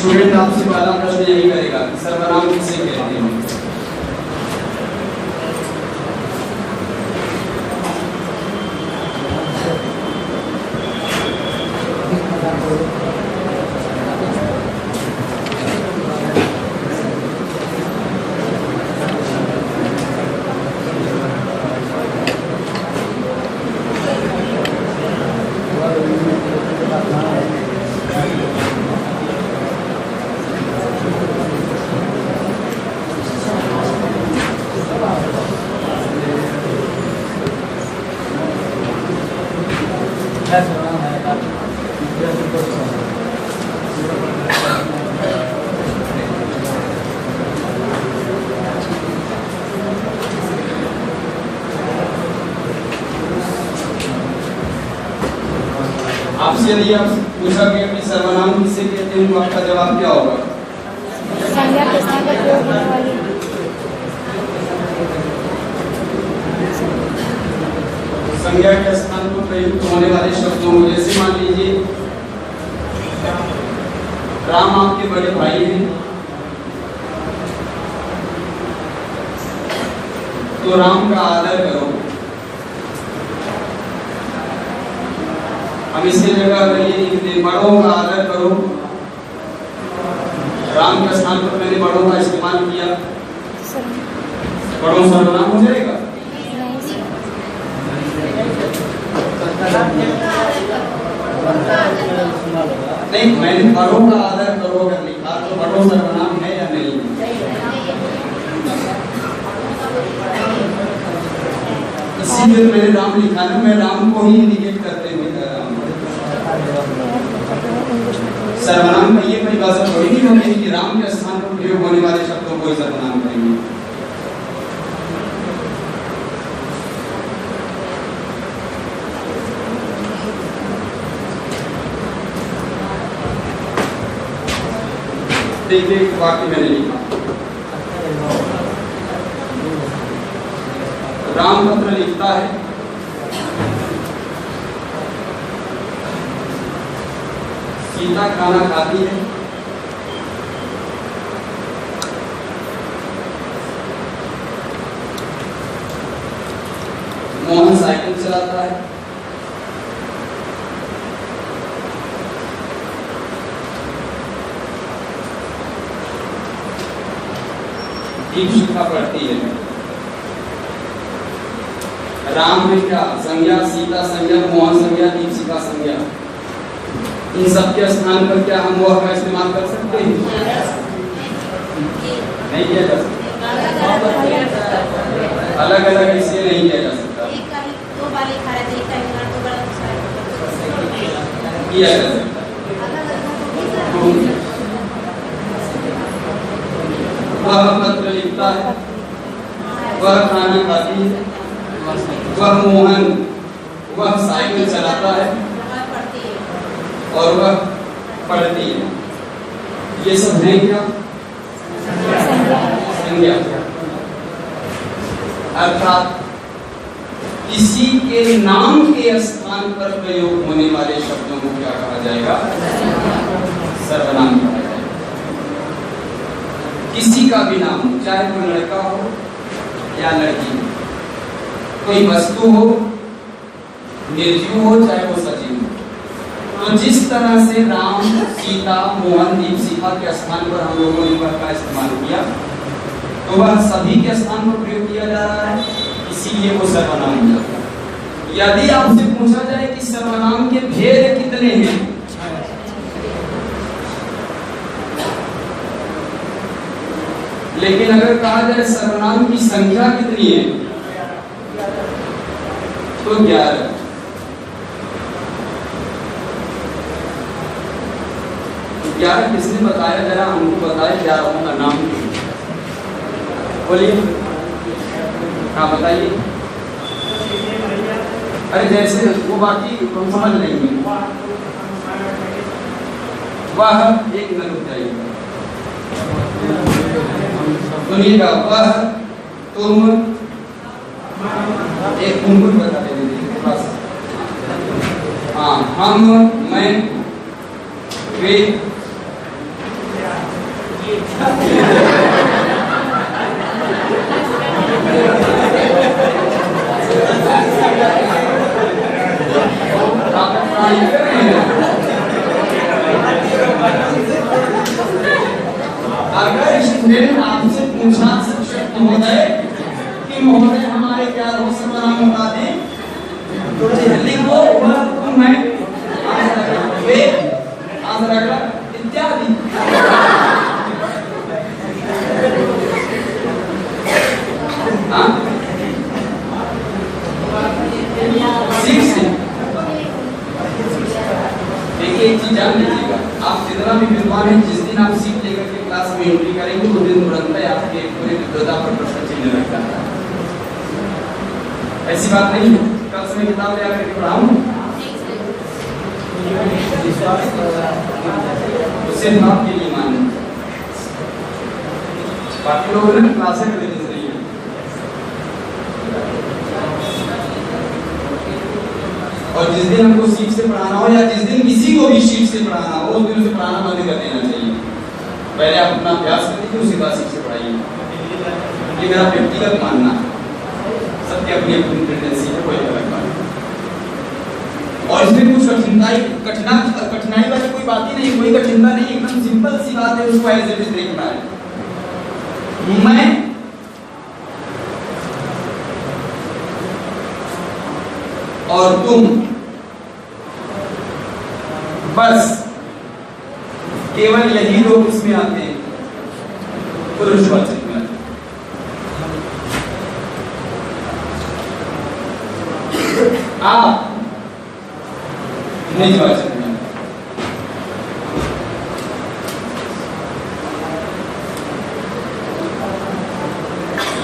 Student आपसे पहला प्रश्न यही करेगा कि सर्वनाम किसे कहते हैं। आपसे यदि आप पूछा गया कि सर्वनाम किसे कहते हैं तो आपका जवाब क्या होगा? संज्ञा के स्थान पर प्रयोग होने वाली। संज्ञा के स्थान पर प्रयुक्त होने वाले शब्दों को, जैसे मान लीजिए राम आपके बड़े भाई हैं, तो राम का आदर करो। हम इसकी जगह अगर ये लिख दें बड़ों का आदर करो, राम के स्थान पर मैंने बड़ों का इस्तेमाल किया, बड़ों सर्वनाम हो जाएगा? नहीं, मैंने बड़ों का आदर करो अगर लिखा तो बड़ों सर्वनाम है या नहीं? इसीलिए मैंने राम लिखा ना, मैं राम को ही इंडिकेट करते हुए कह रहा हूँ। सर्वनाम का ये परिभाषा थोड़ी नहीं होगी कि राम के स्थान पर प्रयोग होने वाले शब्दों को ही सर्वनाम करेंगे। देखिए एक वाक्य मैंने लिखा, राम पत्र लिखता है, सीता खाना खाती है, मोहन साइकिल चलाता है, दीपशिखा पढ़ती है। राम में क्या संज्ञा, सीता संज्ञा, मोहन संज्ञा, दीपशिखा संज्ञा, इन सब के स्थान पर क्या हम वह का इस्तेमाल कर सकते हैं? नहीं किया जा सकता। अलग अलग इसलिए नहीं किया जा सकता, किया जा सकता। वह पत्र लिखता है, वह खाना खाती है, वह मोहन, वह साइकिल चलाता है और वह पढ़ती है। ये सब है क्या? संज्ञा। अर्थात किसी के नाम के स्थान पर प्रयोग होने वाले शब्दों को क्या कहा जाएगा? सर्वनाम कहा जाएगा। किसी का भी नाम हो, चाहे कोई लड़का हो या लड़की हो, कोई वस्तु हो, निर्जीव हो चाहे वो सजीव हो, तो जिस तरह से राम, सीता, मोहन, दीपशिखा के स्थान पर हम लोगों ने वह का इस्तेमाल किया, तो वह सभी के स्थान पर प्रयोग किया जा रहा है, इसीलिए वो सर्वनाम हो जाता है। यदि आपसे पूछा जाए कि सर्वनाम के भेद कितने हैं, लेकिन अगर कहा जाए सर्वनाम की संख्या कितनी है, तो 11। किसने बताया? जरा हमको बताए 11 का नाम बोलिए। हाँ बताइए। अरे जैसे वो बाकी हम समझ लेंगे। वह एक मिनट रुक जाइए, सुनिएगा। वह, तुम, एक मुंबई बता दीजिए बस। हाँ, हम, मैं, वे, अगर स्टूडेंट आपसे पूछा शिक्षक महोदय कि महोदय हमारे क्या रोज सर्वनाम बता दें, तो लिखो वह तुम है, वे, इत्यादि। हाँ, देखिए एक चीज जान लीजिएगा, आप जितना भी विद्वान हैं, जिस दिन आप सीट लेकर के क्लास में एंट्री करेंगे उस दिन तुरंत ही आपके पूरे विद्वता पर प्रश्न चिन्ह लग जाता है। ऐसी बात नहीं है, कल से मैं किताब ले आकर के पढ़ाऊं, उससे आपके लिए मान्य, बाकी लोग ना क्लास में नहीं है। और जिस दिन हमको सीट से पढ़ाना हो या जिस दिन किसी को भी सीट से पढ़ाना हो उस दिन उसे पढ़ाना बंद कर देना चाहिए। पहले आप अपना अभ्यास कर लीजिए, उसके बाद सीट से पढ़ाइए। ये मेरा व्यक्तिगत मानना है, सबकी अपनी अपनी टेंडेंसी है, कोई अलग बात नहीं। और इसमें कुछ कठिनाई वाली कोई बात ही नहीं, कोई कठिनता नहीं, एकदम सिंपल सी बात है, उसको एज इट इज देखना है। मैं और तुम, बस केवल यही लोग इसमें आते हैं, पुरुषवाचक में आते हैं। आप निजवाचक में,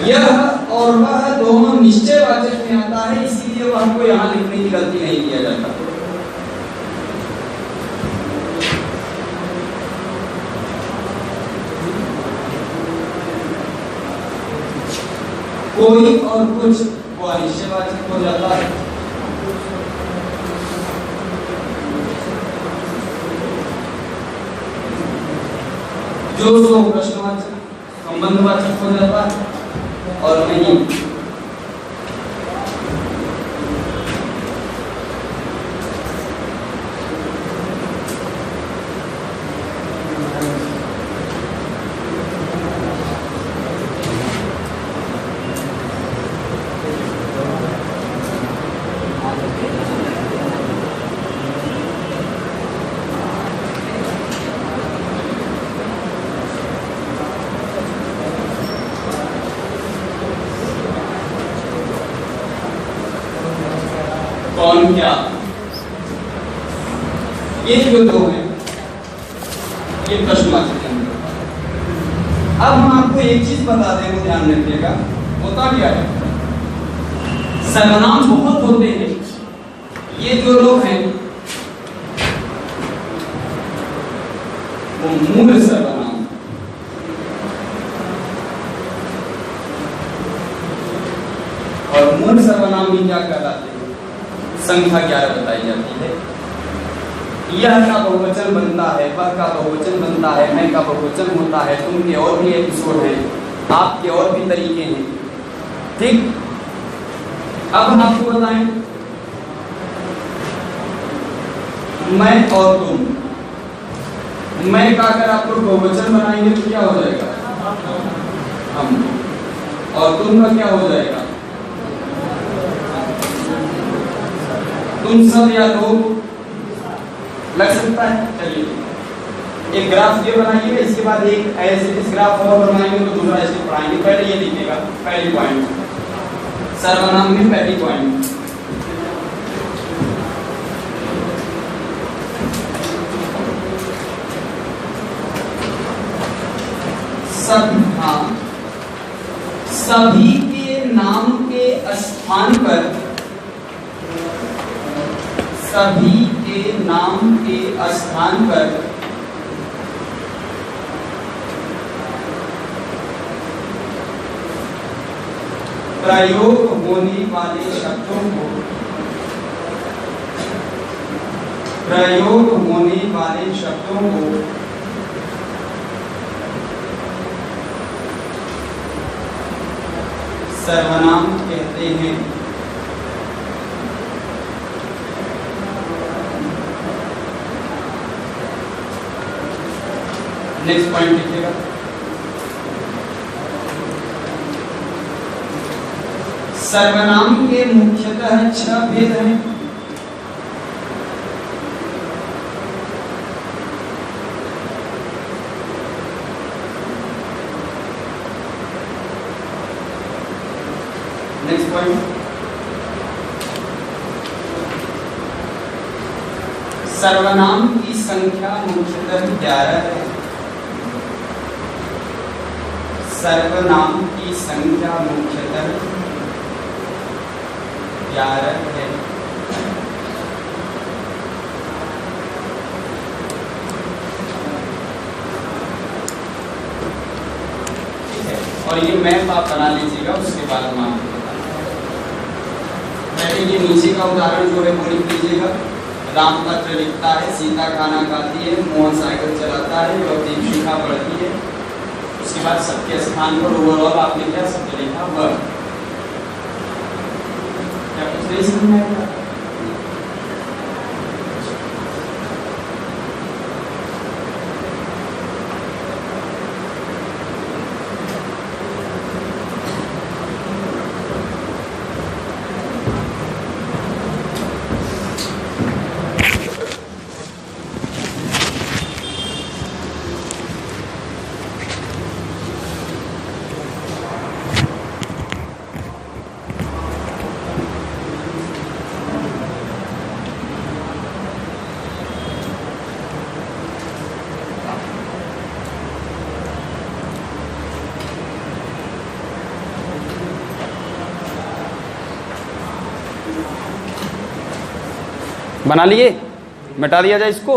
यह और वह दोनों निश्चयवाचक में आता है, इसीलिए वह हमको यहां लिखने की गलती नहीं किया जाता। कोई और कुछ वो अनिश्चयवाचक हो जाता है। जो सो प्रश्नवाचक संबंधवाचक हो जाता है और नहीं कौन क्या, ये जो दो हैं ये प्रश्नवाचक हैं। अब हम आपको एक चीज बता दें, वो ध्यान रखिएगा, होता क्या है, सर्वनाम बहुत होते हैं। ये जो लोग हैं वो मूल सर्वनाम, और मूल सर्वनाम भी क्या कहलाते हैं, संख्या 11 बताई जाती है। यह का बहुवचन बनता है, वह का बहुवचन बनता है, मैं का बहुवचन होता है, तुम के और भी एपिसोड हैं, आपके और भी तरीके हैं। ठीक, अब हम आपको बताएं, मैं और तुम, मैं का अगर आप लोग बहुवचन बनाएंगे तो क्या हो जाएगा, हम, और तुम का क्या हो जाएगा, तुम सब या लोग, लग सकता है। चलिए एक ग्राफ ये बनाइए, इसके बाद एक ऐसे इस ग्राफ और बनाएंगे तो दूसरा ऐसे पढ़ाएंगे। पहले ये लिखिएगा, पहली पॉइंट सर्वनाम में पहली पॉइंट, सब, हाँ, सभी के नाम के स्थान पर, सभी के नाम के स्थान पर प्रयोग होने वाले शब्दों को, प्रयोग होने वाले शब्दों को सर्वनाम कहते हैं। नेक्स्ट पॉइंट लिखिएगा। सर्वनाम के मुख्यतः 6 भेद हैं। नेक्स्ट पॉइंट, सर्वनाम की संख्या मुख्यतः 11 है। सर्वनाम की संख्या मुख्यतः 11 है। ठीक है, और ये मैप आप बना लीजिएगा, उसके बाद हम आपको ये नीचे का उदाहरण जो है वो लिख लीजिएगा। राम पत्र लिखता है, सीता खाना खाती है, मोहन साइकिल चलाता है और दीपिका पढ़ती है। उसके बाद सबके स्थान पर ओवरऑल आपने क्या शब्द लिखा? वह। क्या कुछ नहीं समझ में आया? बना लिए? मिटा दिया जाए इसको।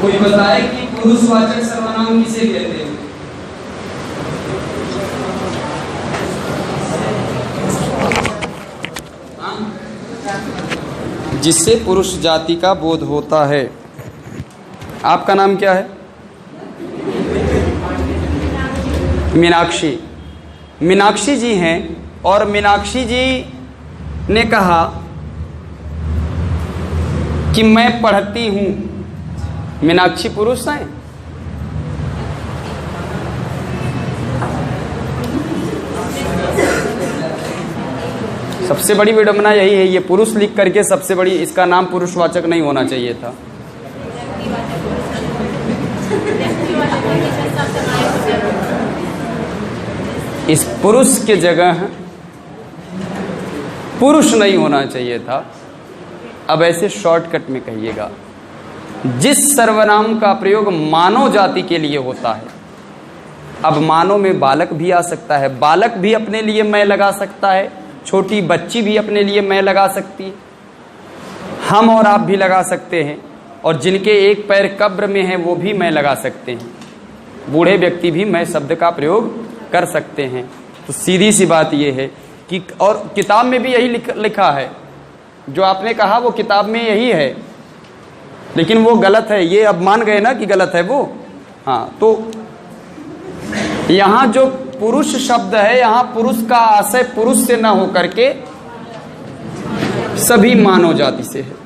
कोई बताए कि पुरुषवाचक सर्वनाम किसे कहते हैं? जिससे पुरुष जाति का बोध होता है। आपका नाम क्या है? मीनाक्षी। मीनाक्षी जी हैं, और मीनाक्षी जी ने कहा कि मैं पढ़ती हूँ। मीनाक्षी पुरुष हैं? सबसे बड़ी विडंबना यही है, ये पुरुष लिख करके सबसे बड़ी, इसका नाम पुरुषवाचक नहीं होना चाहिए था। इस पुरुष के जगह पुरुष नहीं होना चाहिए था। अब ऐसे शॉर्टकट में कहिएगा, जिस सर्वनाम का प्रयोग मानव जाति के लिए होता है। अब मानव में बालक भी आ सकता है, बालक भी अपने लिए मैं लगा सकता है, छोटी बच्ची भी अपने लिए मैं लगा सकती है, हम और आप भी लगा सकते हैं, और जिनके एक पैर कब्र में है वो भी मैं लगा सकते हैं, बूढ़े व्यक्ति भी मैं शब्द का प्रयोग कर सकते हैं। तो सीधी सी बात ये है कि, और किताब में भी यही लिखा है, जो आपने कहा वो किताब में यही है, लेकिन वो गलत है। ये अब मान गए ना कि गलत है वो। हाँ, तो यहाँ जो पुरुष शब्द है, यहाँ पुरुष का आशय पुरुष से न हो करके सभी मानव जाति से है।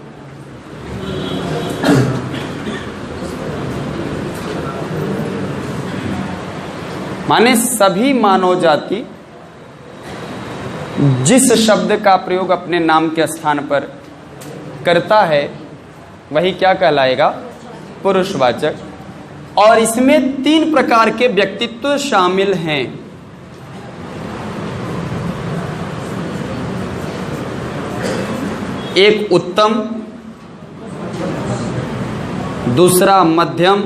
माने सभी मानव जाति जिस शब्द का प्रयोग अपने नाम के स्थान पर करता है वही क्या कहलाएगा? पुरुषवाचक। और इसमें 3 प्रकार के व्यक्तित्व शामिल हैं। एक उत्तम, दूसरा मध्यम,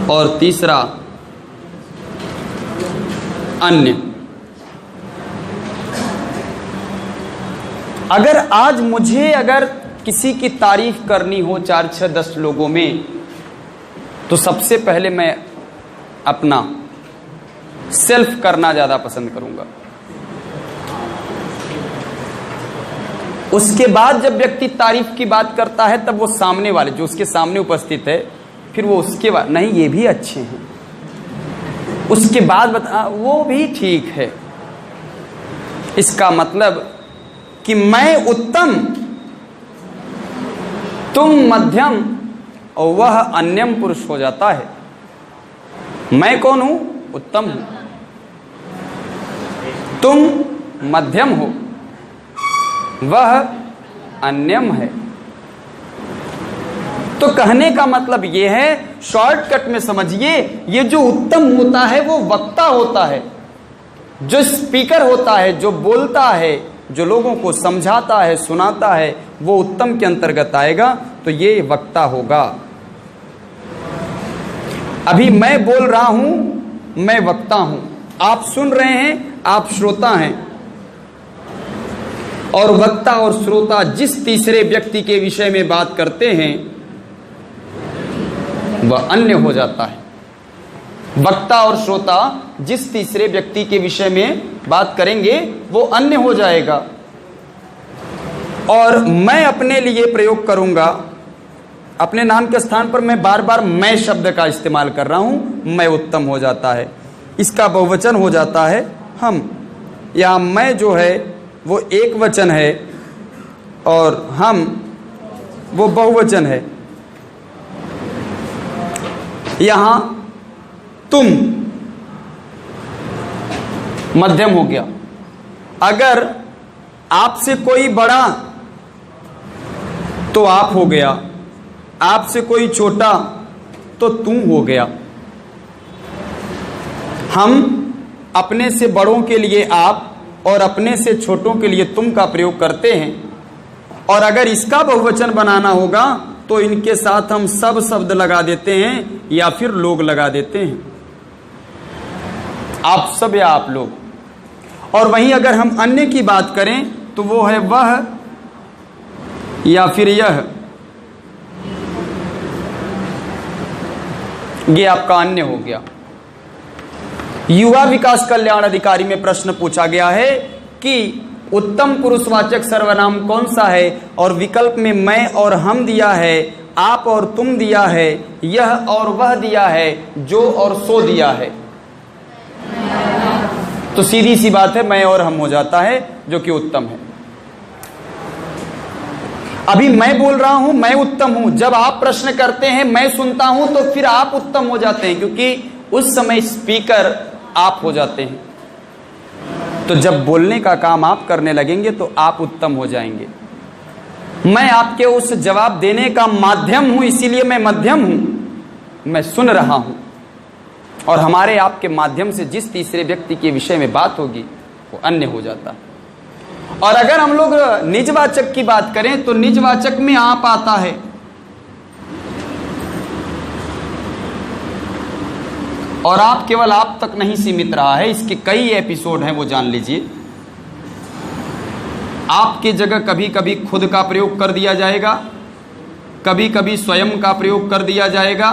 और तीसरा अन्य। अगर आज मुझे अगर किसी की तारीफ करनी हो 4, 6, 10 लोगों में, तो सबसे पहले मैं अपना सेल्फ करना ज्यादा पसंद करूंगा। उसके बाद जब व्यक्ति तारीफ की बात करता है, तब वो सामने वाले जो उसके सामने उपस्थित है फिर वो उसके बाद नहीं ये भी अच्छे हैं, उसके बाद बता वो भी ठीक है। इसका मतलब कि मैं उत्तम, तुम मध्यम और वह अन्यम पुरुष हो जाता है। मैं कौन हूं? उत्तम हूं, तुम मध्यम हो, वह अन्यम है। तो कहने का मतलब यह है, शॉर्टकट में समझिए, ये जो उत्तम होता है वो वक्ता होता है, जो स्पीकर होता है, जो बोलता है, जो लोगों को समझाता है, सुनाता है, वो उत्तम के अंतर्गत आएगा। तो ये वक्ता होगा। अभी मैं बोल रहा हूं, मैं वक्ता हूं, आप सुन रहे हैं, आप श्रोता हैं। और वक्ता और श्रोता जिस तीसरे व्यक्ति के विषय में बात करते हैं वह अन्य हो जाता है। वक्ता और श्रोता जिस तीसरे व्यक्ति के विषय में बात करेंगे वो अन्य हो जाएगा। और मैं अपने लिए प्रयोग करूंगा, अपने नाम के स्थान पर मैं बार बार मैं शब्द का इस्तेमाल कर रहा हूं, मैं उत्तम हो जाता है। इसका बहुवचन हो जाता है हम। यहां मैं जो है वो एक वचन है और हम वो बहुवचन है। यहां तुम मध्यम हो गया। अगर आपसे कोई बड़ा तो आप हो गया, आपसे कोई छोटा तो तुम हो गया। हम अपने से बड़ों के लिए आप और अपने से छोटों के लिए तुम का प्रयोग करते हैं। और अगर इसका बहुवचन बनाना होगा तो इनके साथ हम सब शब्द लगा देते हैं या फिर लोग लगा देते हैं, आप सब या आप लोग। और वहीं अगर हम अन्य की बात करें तो वो है वह या फिर यह, ये आपका अन्य हो गया। युवा विकास कल्याण अधिकारी में प्रश्न पूछा गया है कि उत्तम पुरुषवाचक सर्वनाम कौन सा है, और विकल्प में मैं और हम दिया है, आप और तुम दिया है, यह और वह दिया है, जो और सो दिया है। तो सीधी सी बात है, मैं और हम हो जाता है, जो कि उत्तम है। अभी मैं बोल रहा हूं, मैं उत्तम हूं। जब आप प्रश्न करते हैं, मैं सुनता हूं, तो फिर आप उत्तम हो जाते हैं, क्योंकि उस समय स्पीकर आप हो जाते हैं। तो जब बोलने का काम आप करने लगेंगे तो आप उत्तम हो जाएंगे। मैं आपके उस जवाब देने का माध्यम हूं, इसीलिए मैं मध्यम हूं। मैं सुन रहा हूं और हमारे आपके माध्यम से जिस तीसरे व्यक्ति के विषय में बात होगी वो अन्य हो जाता है। और अगर हम लोग निजवाचक की बात करें तो निजवाचक में आप आता है। और आप केवल आप तक नहीं सीमित रहा है, इसके कई एपिसोड हैं, वो जान लीजिए। आपकी जगह कभी कभी खुद का प्रयोग कर दिया जाएगा, कभी कभी स्वयं का प्रयोग कर दिया जाएगा,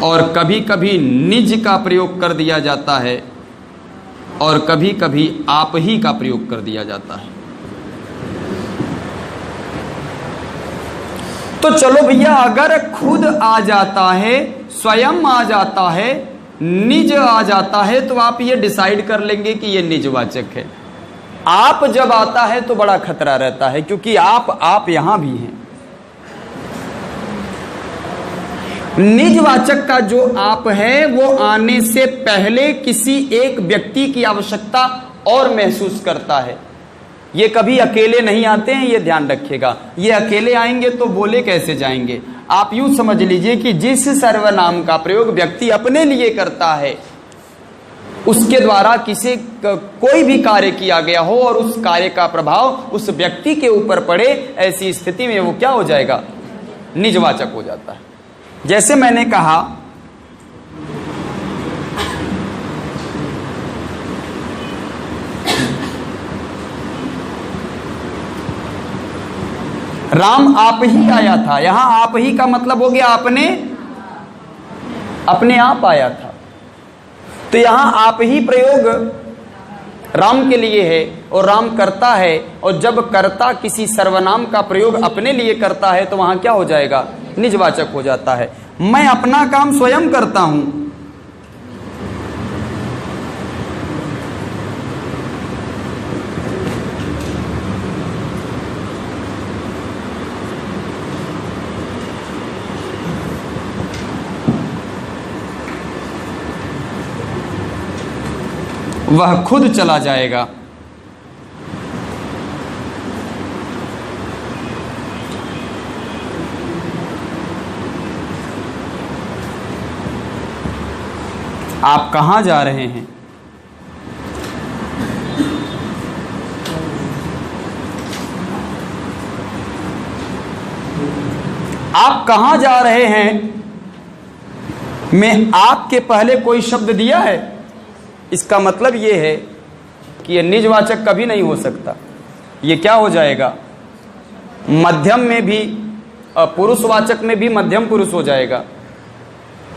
और कभी कभी निज का प्रयोग कर दिया जाता है, और कभी कभी आप ही का प्रयोग कर दिया जाता है। तो चलो भैया, अगर खुद आ जाता है, स्वयं आ जाता है, निज आ जाता है, तो आप ये डिसाइड कर लेंगे कि ये निजवाचक है। आप जब आता है तो बड़ा खतरा रहता है, क्योंकि आप यहां भी हैं। निजवाचक का जो आप है वो आने से पहले किसी एक व्यक्ति की आवश्यकता और महसूस करता है। ये कभी अकेले नहीं आते हैं, ये ध्यान रखिएगा। ये अकेले आएंगे तो बोले कैसे जाएंगे। आप यूं समझ लीजिए कि जिस सर्वनाम का प्रयोग व्यक्ति अपने लिए करता है, उसके द्वारा किसी कोई भी कार्य किया गया हो और उस कार्य का प्रभाव उस व्यक्ति के ऊपर पड़े, ऐसी स्थिति में वो क्या हो जाएगा? निजवाचक हो जाता है। जैसे मैंने कहा राम आप ही आया था, यहां आप ही का मतलब हो गया अपने आप आया था। तो यहां आप ही प्रयोग राम के लिए है और राम करता है, और जब कर्ता किसी सर्वनाम का प्रयोग अपने लिए करता है तो वहां क्या हो जाएगा? निजवाचक हो जाता है। मैं अपना काम स्वयं करता हूं, वह खुद चला जाएगा। आप कहां जा रहे हैं? आप कहां जा रहे हैं में आपके पहले कोई शब्द दिया है? इसका मतलब यह है कि यह निजवाचक कभी नहीं हो सकता। यह क्या हो जाएगा? मध्यम में भी, पुरुषवाचक में भी मध्यम पुरुष हो जाएगा,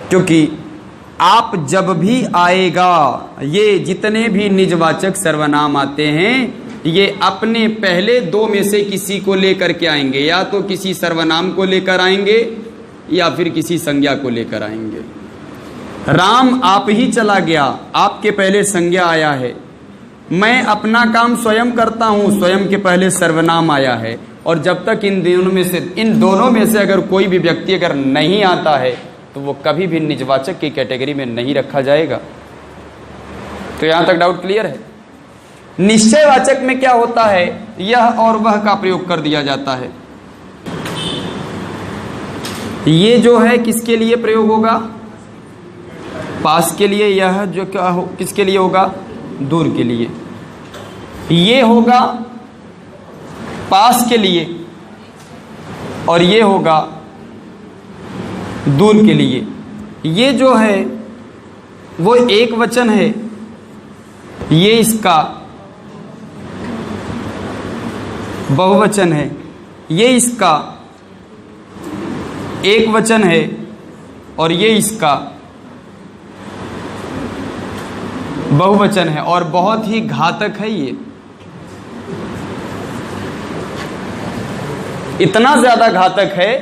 क्योंकि आप जब भी आएगा, ये जितने भी निजवाचक सर्वनाम आते हैं ये अपने पहले दो में से किसी को लेकर के आएंगे, या तो किसी सर्वनाम को लेकर आएंगे या फिर किसी संज्ञा को लेकर आएंगे। राम आप ही चला गया, आपके पहले संज्ञा आया है। मैं अपना काम स्वयं करता हूं, स्वयं के पहले सर्वनाम आया है। और जब तक इन दोनों में से अगर कोई भी व्यक्ति अगर नहीं आता है तो वो कभी भी निजवाचक की कैटेगरी में नहीं रखा जाएगा। तो यहां तक डाउट क्लियर है? निश्चयवाचक में क्या होता है? यह और वह का प्रयोग कर दिया जाता है। ये जो है किसके लिए प्रयोग होगा? पास के लिए। यह जो क्या हो किसके लिए होगा? दूर के लिए। ये होगा पास के लिए और ये होगा दूर के लिए। ये जो है वो एक वचन है, ये इसका बहुवचन है, ये इसका एक वचन है और ये इसका बहुवचन है। और बहुत ही घातक है ये, इतना ज्यादा घातक है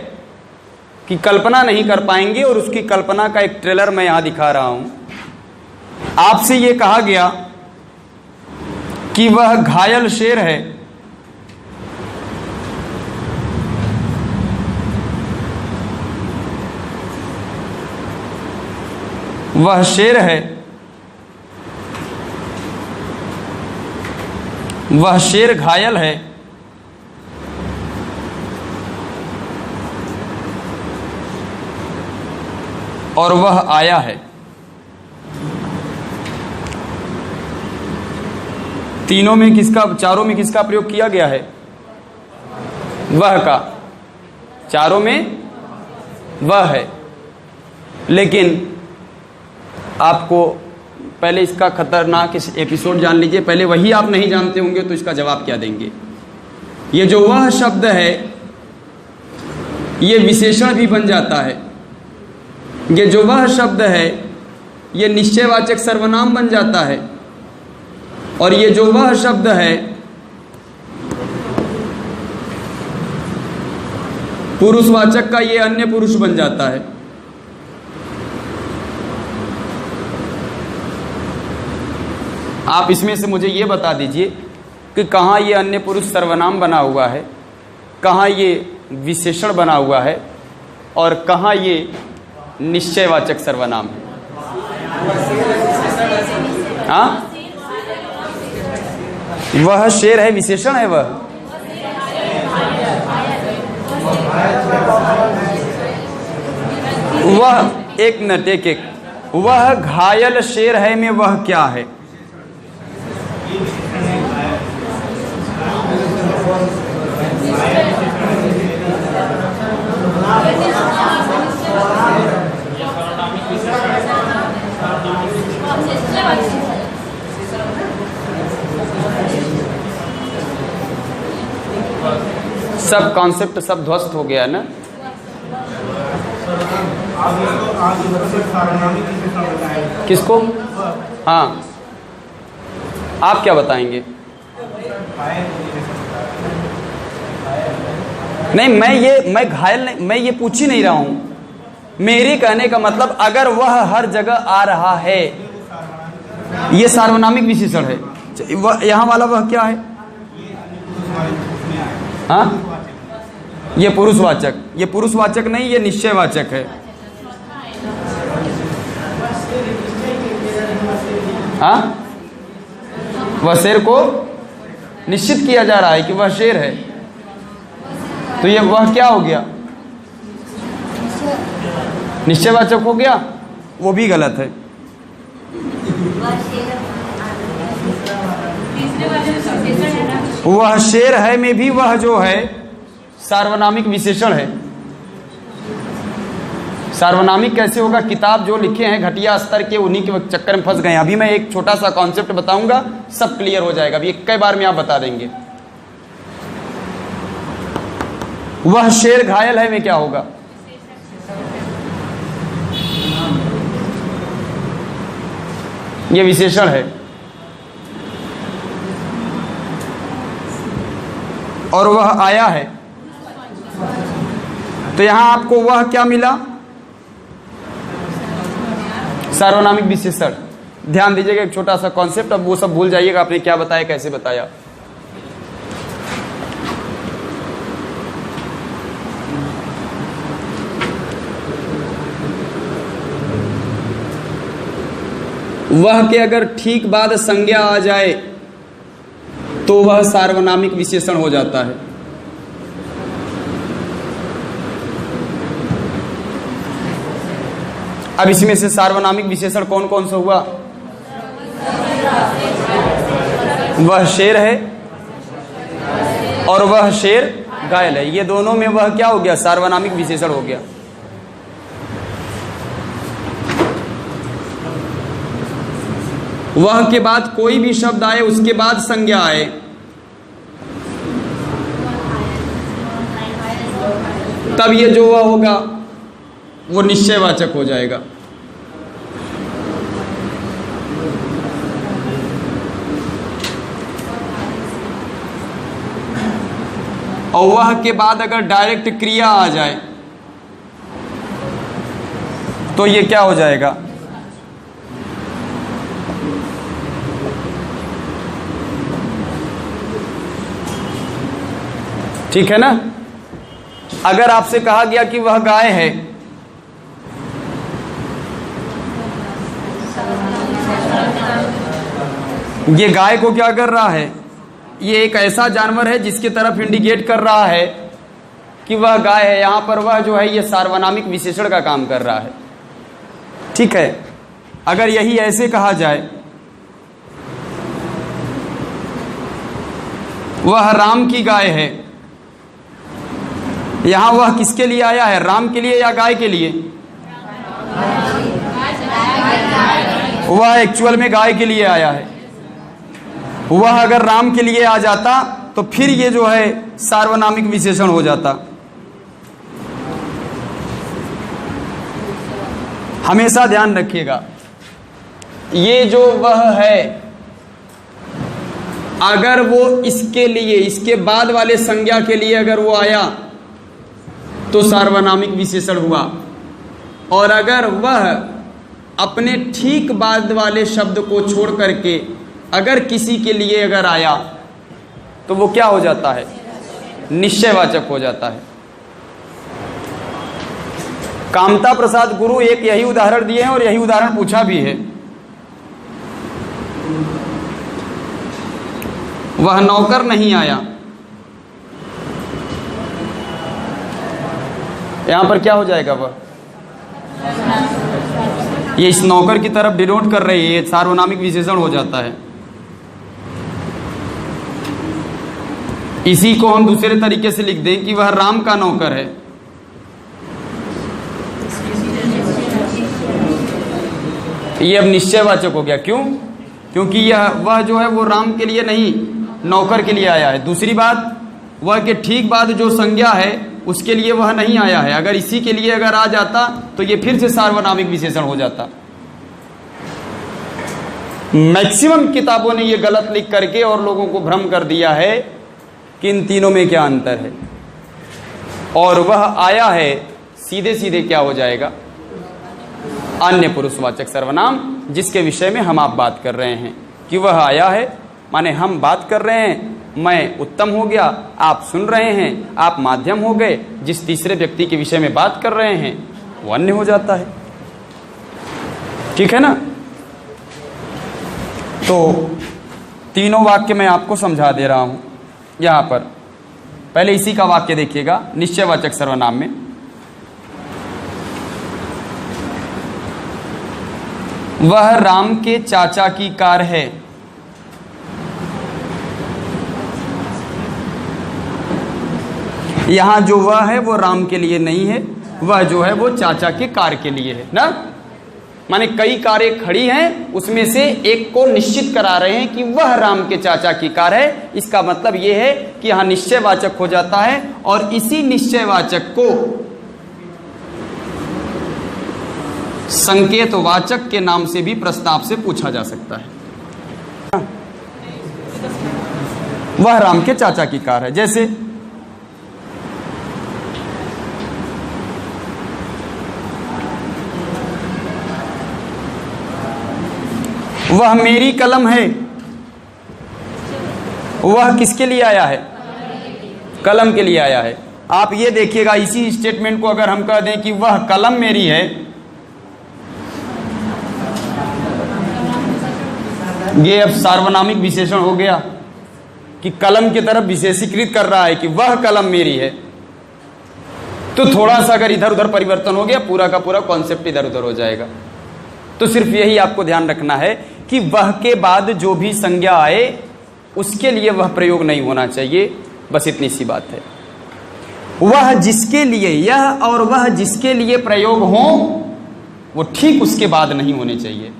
कि कल्पना नहीं कर पाएंगे। और उसकी कल्पना का एक ट्रेलर मैं यहां दिखा रहा हूं। आपसे ये कहा गया कि वह घायल शेर है, वह शेर है, वह शेर घायल है, और वह आया है। तीनों में किसका, चारों में किसका प्रयोग किया गया है? वह का। चारों में वह है। लेकिन आपको पहले इसका खतरनाक इस एपिसोड जान लीजिए। पहले वही आप नहीं जानते होंगे तो इसका जवाब क्या देंगे? ये जो वह शब्द है ये विशेषण भी बन जाता है। ये जो वह शब्द है ये निश्चयवाचक सर्वनाम बन जाता है। और ये जो वह शब्द है पुरुषवाचक का ये अन्य पुरुष बन जाता है। आप इसमें से मुझे ये बता दीजिए कि कहाँ ये अन्य पुरुष सर्वनाम बना हुआ है, कहाँ ये विशेषण बना हुआ है और कहाँ ये निश्चयवाचक सर्वनाम है। हाँ, वह शेर है, विशेषण है वह। वह एक मिनट, एक वह घायल शेर है में वह क्या है? सब कॉन्सेप्ट सब ध्वस्त हो गया ना। किसको? हाँ, आप क्या बताएंगे? नहीं, मैं घायल नहीं, मैं ये पूछ ही नहीं रहा हूं। मेरे कहने का मतलब अगर वह हर जगह आ रहा है, ये सार्वनामिक विशेषण है। यहां वाला वह क्या है? हाँ, ये पुरुषवाचक, ये पुरुषवाचक नहीं, ये निश्चयवाचक है। हाँ, वह शेर को निश्चित किया जा रहा है कि वह शेर है, तो ये वह क्या हो गया? निश्चयवाचक हो गया, वो भी गलत है। वह शेर है में भी वह जो है सार्वनामिक विशेषण है। सार्वनामिक कैसे होगा? किताब जो लिखे हैं घटिया स्तर के, उन्हीं के चक्कर में फंस गए हैं। अभी मैं एक छोटा सा कॉन्सेप्ट बताऊंगा, सब क्लियर हो जाएगा। अभी एक बार में आप बता देंगे। वह शेर घायल है में क्या होगा? यह विशेषण है। और वह आया है, तो यहां आपको वह क्या मिला? सार्वनामिक विशेषण। ध्यान दीजिएगा, एक छोटा सा कॉन्सेप्ट, अब वो सब भूल जाइएगा आपने क्या बताया, कैसे बताया। वह के अगर ठीक बाद संज्ञा आ जाए तो वह सार्वनामिक विशेषण हो जाता है। अब इसमें से सार्वनामिक विशेषण कौन कौन सा हुआ? वह शेर है और वह शेर घायल है। ये दोनों में वह क्या हो गया? सार्वनामिक विशेषण हो गया। वह के बाद कोई भी शब्द आए, उसके बाद संज्ञा आए, तब ये जो वह होगा वो निश्चयवाचक हो जाएगा। और वह के बाद अगर डायरेक्ट क्रिया आ जाए तो ये क्या हो जाएगा? ठीक है ना? अगर आपसे कहा गया कि वह गाय है, ये गाय को क्या कर रहा है? ये एक ऐसा जानवर है जिसकी तरफ इंडिकेट कर रहा है कि वह गाय है। यहां पर वह जो है ये सार्वनामिक विशेषण का काम कर रहा है। ठीक है, अगर यही ऐसे कहा जाए, वह राम की गाय है, यहां वह किसके लिए आया है? राम के लिए या गाय के लिए? वह एक्चुअल में गाय के लिए आया है। वह अगर राम के लिए आ जाता तो फिर ये जो है सार्वनामिक विशेषण हो जाता। हमेशा ध्यान रखिएगा, ये जो वह है, अगर वो इसके लिए, इसके बाद वाले संज्ञा के लिए अगर वो आया तो सार्वनामिक विशेषण हुआ। और अगर वह अपने ठीक बाद वाले शब्द को छोड़ करके अगर किसी के लिए अगर आया तो वो क्या हो जाता है? निश्चयवाचक हो जाता है। कामता प्रसाद गुरु एक यही उदाहरण दिए हैं और यही उदाहरण पूछा भी है। वह नौकर नहीं आया, यहां पर क्या हो जाएगा? वह ये इस नौकर की तरफ डिनोट कर रही है, ये सार्वनामिक विशेषण हो जाता है। इसी को हम दूसरे तरीके से लिख दें कि वह राम का नौकर है। ये अब निश्चयवाचक हो गया। क्यों? क्योंकि यह वह जो है वो राम के लिए नहीं, नौकर के लिए आया है। दूसरी बात, वह के ठीक बाद जो संज्ञा है उसके लिए वह नहीं आया है। अगर इसी के लिए अगर आ जाता तो ये फिर से सार्वनामिक विशेषण हो जाता। मैक्सिमम किताबों ने ये गलत लिख करके और लोगों को भ्रम कर दिया है कि इन तीनों में क्या अंतर है, और वह आया है सीधे सीधे क्या हो जाएगा, अन्य पुरुषवाचक सर्वनाम, जिसके विषय में हम आप बात कर रहे हैं कि वह आया है, माने हम बात कर रहे हैं, मैं उत्तम हो गया, आप सुन रहे हैं, आप माध्यम हो गए, जिस तीसरे व्यक्ति के विषय में बात कर रहे हैं वो अन्य हो जाता है। ठीक है ना? तो तीनों वाक्य मैं आपको समझा दे रहा हूं यहां पर। पहले इसी का वाक्य देखिएगा निश्चयवाचक सर्वनाम में। वह राम के चाचा की कार है। यहां जो वह है वो राम के लिए नहीं है, वह जो है वो चाचा के कार के लिए है ना। माने कई कारें खड़ी हैं, उसमें से एक को निश्चित करा रहे हैं कि वह राम के चाचा की कार है। इसका मतलब यह है कि यहां निश्चयवाचक हो जाता है, और इसी निश्चयवाचक को संकेतवाचक के नाम से भी प्रस्ताव से पूछा जा सकता है। वह राम के चाचा की कार है। जैसे वह मेरी कलम है। वह किसके लिए आया है? कलम के लिए आया है। आप ये देखिएगा, इसी स्टेटमेंट को अगर हम कह दें कि वह कलम मेरी है, ये अब सार्वनामिक विशेषण हो गया कि कलम की तरफ विशेषीकृत कर रहा है कि वह कलम मेरी है। तो थोड़ा सा अगर इधर उधर परिवर्तन हो गया, पूरा का पूरा कॉन्सेप्ट इधर उधर हो जाएगा। तो सिर्फ यही आपको ध्यान रखना है कि वह के बाद जो भी संज्ञा आए उसके लिए वह प्रयोग नहीं होना चाहिए, बस इतनी सी बात है। वह जिसके लिए, यह और वह जिसके लिए प्रयोग हो वो ठीक उसके बाद नहीं होने चाहिए।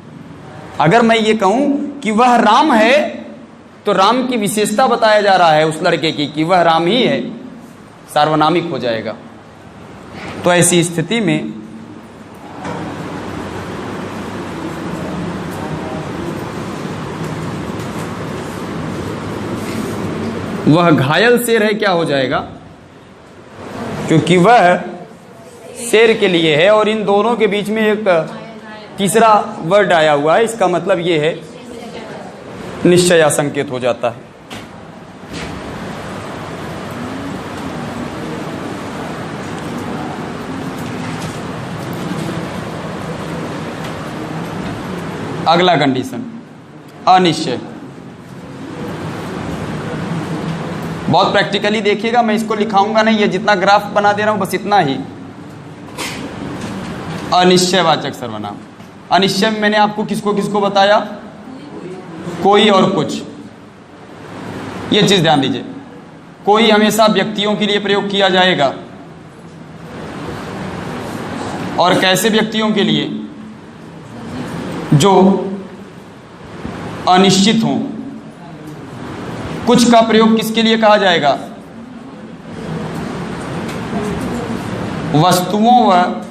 अगर मैं ये कहूं कि वह राम है, तो राम की विशेषता बताया जा रहा है उस लड़के की कि वह राम ही है, सार्वनामिक हो जाएगा। तो ऐसी स्थिति में वह घायल शेर है क्या हो जाएगा, क्योंकि वह शेर के लिए है और इन दोनों के बीच में एक तीसरा वर्ड आया हुआ है। इसका मतलब यह है निश्चय संकेत हो जाता है। अगला कंडीशन अनिश्चय। बहुत प्रैक्टिकली देखिएगा, मैं इसको लिखाऊंगा नहीं, ये जितना ग्राफ बना दे रहा हूं बस इतना ही। अनिश्चयवाचक सर्वनाम। अनिश्चय में मैंने आपको किसको किसको बताया? कोई और कुछ। ये चीज ध्यान दीजिए, कोई हमेशा व्यक्तियों के लिए प्रयोग किया जाएगा। और कैसे व्यक्तियों के लिए? जो अनिश्चित हों। कुछ का प्रयोग किसके लिए कहा जाएगा? वस्तुओं व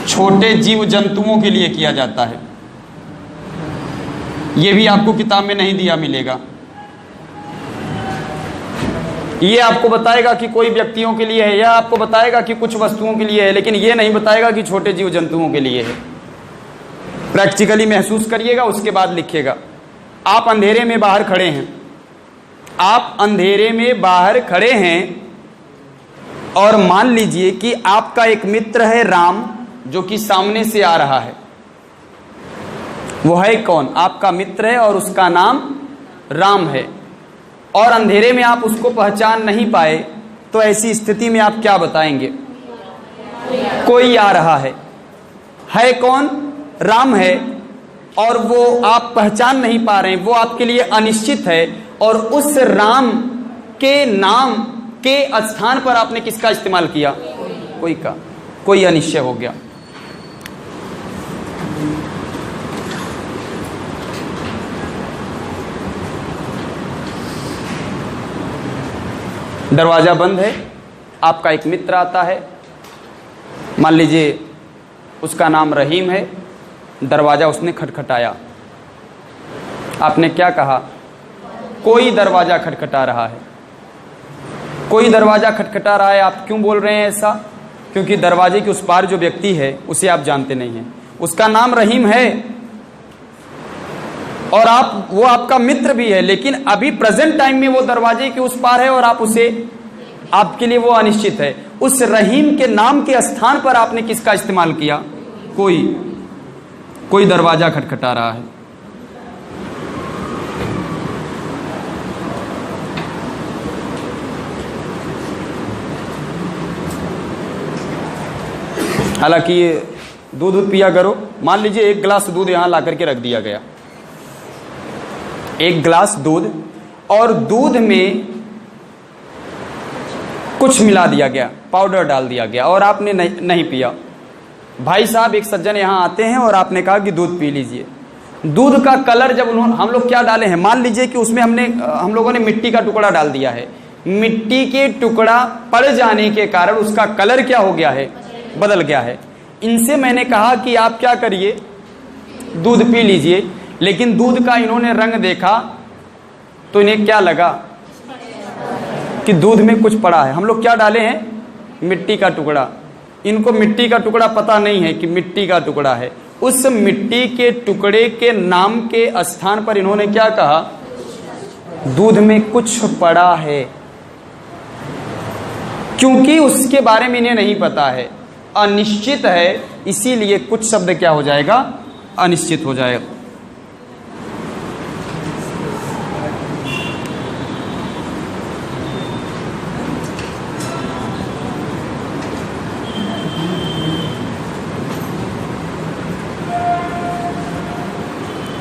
छोटे जीव जंतुओं के लिए किया जाता है। यह भी आपको किताब में नहीं दिया मिलेगा। यह आपको बताएगा कि कोई व्यक्तियों के लिए है, या आपको बताएगा कि कुछ वस्तुओं के लिए है, लेकिन यह नहीं बताएगा कि छोटे जीव जंतुओं के लिए है। प्रैक्टिकली महसूस करिएगा, उसके बाद लिखिएगा। आप अंधेरे में बाहर खड़े हैं, आप अंधेरे में बाहर खड़े हैं, और मान लीजिए कि आपका एक मित्र है राम, जो कि सामने से आ रहा है। वो है कौन? आपका मित्र है और उसका नाम राम है, और अंधेरे में आप उसको पहचान नहीं पाए। तो ऐसी स्थिति में आप क्या बताएंगे? कोई आ रहा है कौन? राम है, और वो आप पहचान नहीं पा रहे हैं, वो आपके लिए अनिश्चित है। और उस राम के नाम के स्थान पर आपने किसका इस्तेमाल किया? कोई का। कोई अनिश्चय हो गया। दरवाजा बंद है, आपका एक मित्र आता है, मान लीजिए उसका नाम रहीम है, दरवाजा उसने खटखटाया। आपने क्या कहा? कोई दरवाजा खटखटा रहा है। कोई दरवाजा खटखटा रहा है। आप क्यों बोल रहे हैं ऐसा? क्योंकि दरवाजे के उस पार जो व्यक्ति है उसे आप जानते नहीं हैं। उसका नाम रहीम है और वो आपका मित्र भी है, लेकिन अभी प्रेजेंट टाइम में वो दरवाजे के उस पार है और आप उसे, आपके लिए वो अनिश्चित है। उस रहीम के नाम के स्थान पर आपने किसका इस्तेमाल किया? कोई दरवाजा खटखटा रहा है। हालांकि ये दूध पिया करो। मान लीजिए एक गिलास दूध यहां ला करके रख दिया गया, एक गिलास दूध, और दूध में कुछ मिला दिया गया, पाउडर डाल दिया गया और आपने नहीं पिया। भाई साहब एक सज्जन यहां आते हैं और आपने कहा कि दूध पी लीजिए। दूध का कलर जब हम लोग क्या डाले हैं, मान लीजिए कि उसमें हम लोगों ने मिट्टी का टुकड़ा डाल दिया है। मिट्टी के टुकड़ा पड़ जाने के कारण उसका कलर क्या हो गया है? बदल गया है। इनसे मैंने कहा कि आप क्या करिए, दूध पी लीजिए, लेकिन दूध का इन्होंने रंग देखा तो इन्हें क्या लगा कि दूध में कुछ पड़ा है। हम लोग क्या डाले हैं? मिट्टी का टुकड़ा। इनको मिट्टी का टुकड़ा पता नहीं है कि मिट्टी का टुकड़ा है। उस मिट्टी के टुकड़े के नाम के स्थान पर इन्होंने क्या कहा? दूध में कुछ पड़ा है। क्योंकि उसके बारे में इन्हें नहीं पता है, अनिश्चित है, इसीलिए कुछ शब्द क्या हो जाएगा? अनिश्चित हो जाएगा।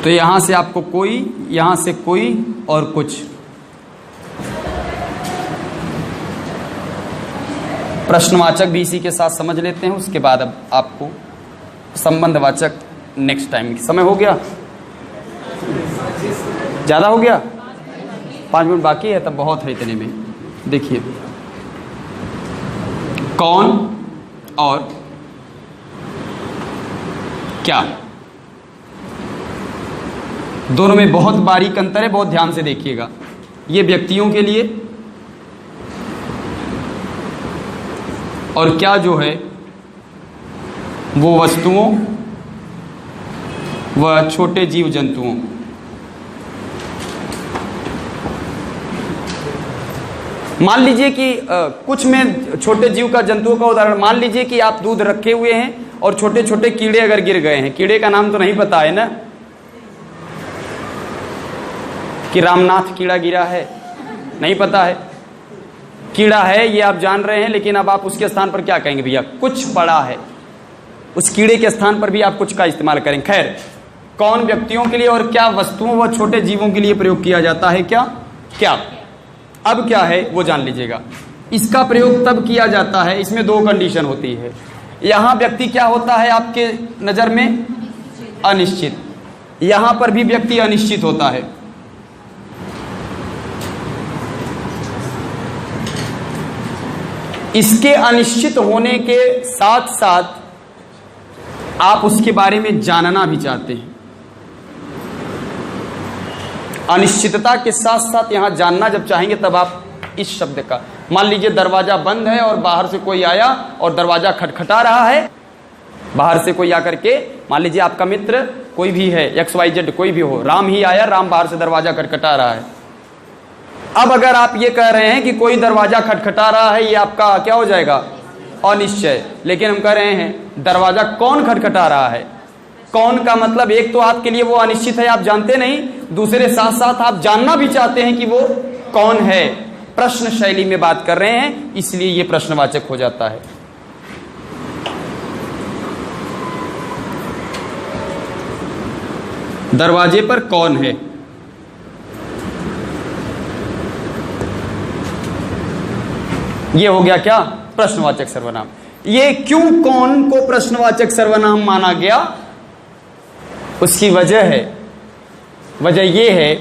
तो यहां से आपको कोई, यहां से कोई और कुछ। प्रश्नवाचक भी इसी के साथ समझ लेते हैं, उसके बाद अब आपको संबंधवाचक नेक्स्ट टाइम। समय हो गया? ज़्यादा हो गया? 5 मिनट बाकी है, तब बहुत है इतने में। देखिए, कौन और क्या, दोनों में बहुत बारीक अंतर है, बहुत ध्यान से देखिएगा। ये व्यक्तियों के लिए, और क्या जो है वो वस्तुओं व छोटे जीव जंतुओं। मान लीजिए कि कुछ में छोटे जीव का, जंतुओं का उदाहरण, मान लीजिए कि आप दूध रखे हुए हैं और छोटे छोटे कीड़े अगर गिर गए हैं। कीड़े का नाम तो नहीं पता है ना कि रामनाथ कीड़ा गिरा है, नहीं पता है। कीड़ा है ये आप जान रहे हैं, लेकिन अब आप उसके स्थान पर क्या कहेंगे? भैया कुछ पड़ा है। उस कीड़े के स्थान पर भी आप कुछ का इस्तेमाल करेंगे। खैर, कौन व्यक्तियों के लिए और क्या वस्तुओं व छोटे जीवों के लिए प्रयोग किया जाता है? क्या अब क्या है वो जान लीजिएगा। इसका प्रयोग तब किया जाता है, इसमें 2 कंडीशन होती है। यहां व्यक्ति क्या होता है आपके नजर में? अनिश्चित। यहां पर भी व्यक्ति अनिश्चित होता है। इसके अनिश्चित होने के साथ साथ आप उसके बारे में जानना भी चाहते हैं। अनिश्चितता के साथ साथ यहां जानना जब चाहेंगे तब आप इस शब्द का, मान लीजिए दरवाजा बंद है और बाहर से कोई आया और दरवाजा खटखटा रहा है। बाहर से कोई आकर के, मान लीजिए आपका मित्र कोई भी है, XYZ कोई भी हो, राम ही आया, राम बाहर से दरवाजा खटखटा रहा है। अब अगर आप ये कह रहे हैं कि कोई दरवाजा खटखटा रहा है, ये आपका क्या हो जाएगा? अनिश्चय। लेकिन हम कह रहे हैं दरवाजा कौन खटखटा रहा है। कौन का मतलब एक तो आपके लिए वो अनिश्चित है, आप जानते नहीं, दूसरे साथ साथ आप जानना भी चाहते हैं कि वो कौन है। प्रश्न शैली में बात कर रहे हैं, इसलिए ये प्रश्नवाचक हो जाता है। दरवाजे पर कौन है? ये हो गया क्या? प्रश्नवाचक सर्वनाम। ये क्यों कौन को प्रश्नवाचक सर्वनाम माना गया? उसकी वजह ये है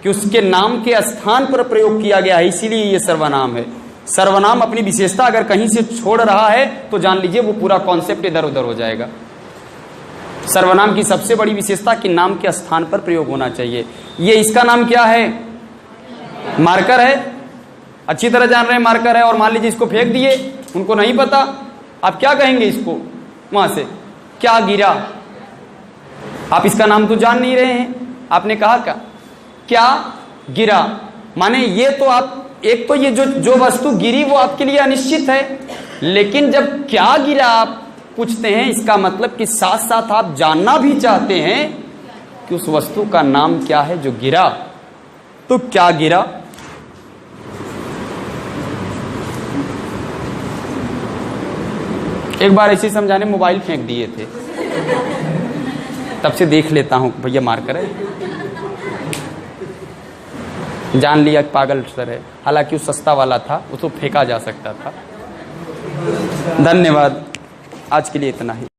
कि उसके नाम के स्थान पर प्रयोग किया गया है, इसीलिए ये सर्वनाम है। सर्वनाम अपनी विशेषता अगर कहीं से छोड़ रहा है तो जान लीजिए वो पूरा कॉन्सेप्ट इधर उधर हो जाएगा। सर्वनाम की सबसे बड़ी विशेषता कि नाम के स्थान पर प्रयोग होना चाहिए। ये इसका नाम क्या है? मार्कर है। अच्छी तरह जान रहे हैं मार्कर है। और मान लीजिए इसको फेंक दिए, उनको नहीं पता, आप क्या कहेंगे इसको? वहां से क्या गिरा? आप इसका नाम तो जान नहीं रहे हैं, आपने कहा क्या गिरा, माने ये तो आप एक तो ये जो वस्तु गिरी वो आपके लिए अनिश्चित है, लेकिन जब क्या गिरा आप पूछते हैं, इसका मतलब कि साथ साथ आप जानना भी चाहते हैं कि उस वस्तु का नाम क्या है जो गिरा। तो क्या गिरा? एक बार ऐसे समझाने मोबाइल फेंक दिए थे, तब से देख लेता हूं भैया मार्कर है, जान लिया पागल सर है, हालांकि वो सस्ता वाला था, उसको फेंका जा सकता था। धन्यवाद, आज के लिए इतना ही।